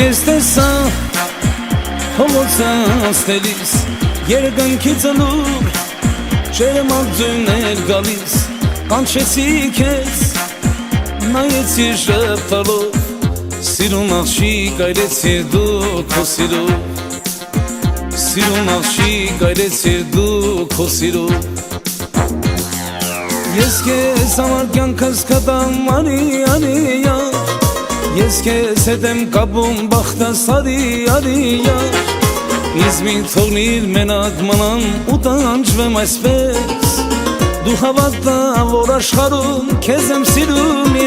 քեզ տեսա փողոցս տելիս երկնքի ծնուկ Ջերմածուներ գալիս կանչեցի քեզ նայեցի շփթալով Սիրուն աղջիկ այրեցի դու քո սիրով Սիրուն աղջիկ այրեցի դու քո սիրով Ես քեզ համար կյանքս կտամ արիա Ես քեզ հետ եմ կապում բախտս արիա Ինձ մի թողնիր մենակ մնամ ու տանջվեմ այսպես Դու հավատա որ աշխարհում քեզ եմ սիրում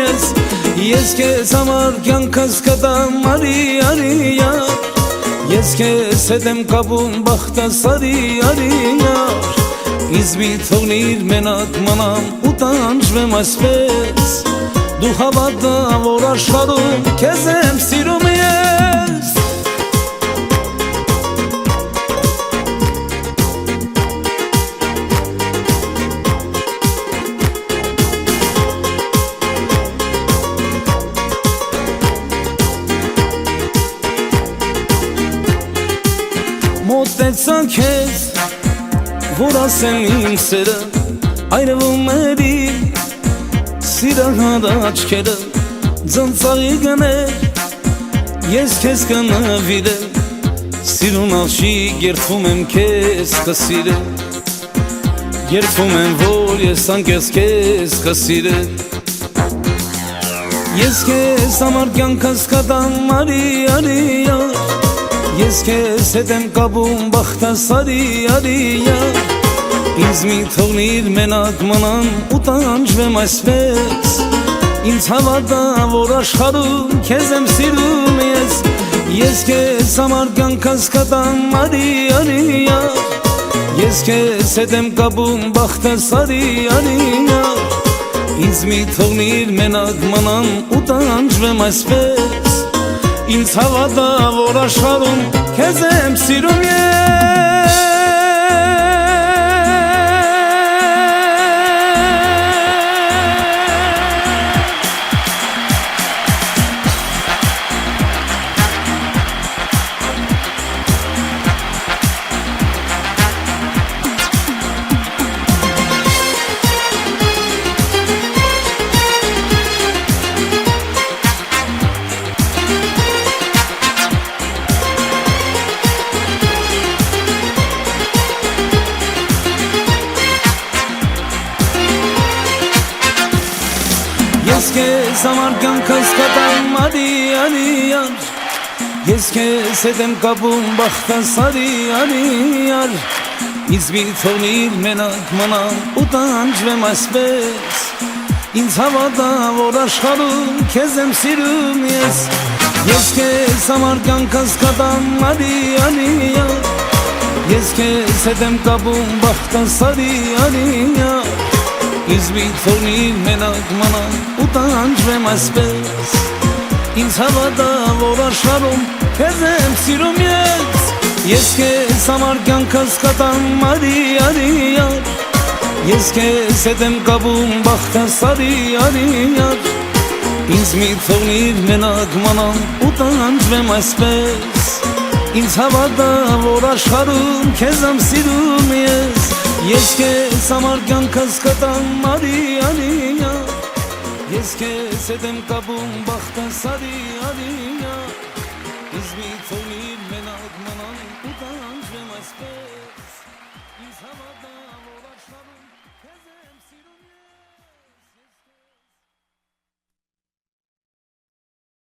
Ես քեզ համար կյանքս կտամ արիա Ես քեզ հետ եմ կապում բախտս արիա Ինձ մի թողնիր մենակ մնամ ու տանջվեմ այսպես Դու հավատա որ աշխարհում քեզ եմ սիրում Մոտեցա քեզ որ ասեմ իմ սերը այրվում էր Սիրահար աչքերը ձնծաղի գներ Ես քեզ կնվիրեմ Սիրուն աղջիկ երդվում եմ քեզ կսիրեմ Երդվում եմ որ ես անկեղծ քեզ կսիրեմ Ես քեզ համար կյանքս կտամ արիա Ես քեզ հետ եմ կապում բախտս արիա Ինձ մի թողնիր մենակ մնամ ու տանջվեմ այսպես Ինձ հավատա որ աշխարհում քեզ եմ սիրում Ես քեզ համար կյանքս կտամ արիա Ես քեզ հետ եմ կապում բախտս արիա Ինձ մի թողնիր մենակ մնամ ու տանջվեմ այսպես Ինձ հավատա որ աշխարհում քեզ եմ սիրում Ես քեզ համար կյանքս կտամ արիա Ես քեզ հետ եմ կապում բախտս արիա Ինձ մի թողնիր մենակ մնամ ու տանջվեմ այսպես Ինձ հավատա որ աշխարհում քեզ եմ սիրում Ես քեզ համար կյանքս կտամ արիա Ես քեզ հետ եմ կապում բախտս արիա Ինձ մի թողնիր մենակ մնամ ու տանջվեմ այսպես Ինձ հավատա որ աշխարհում քեզ եմ սիրում Ես քեզ համար կյանքս կտամ արիա Ես քեզ հետ եմ կապում բախտս արիա Ինձ մի թողնիր մենակ մնամ ու տանջվեմ այսպես Ինձ հավատա որ աշխարհում քեզ եմ սիրում Ես քեզ համար կյանքս կտամ արիա Ես քեզ հետ եմ կապում բախտս արիա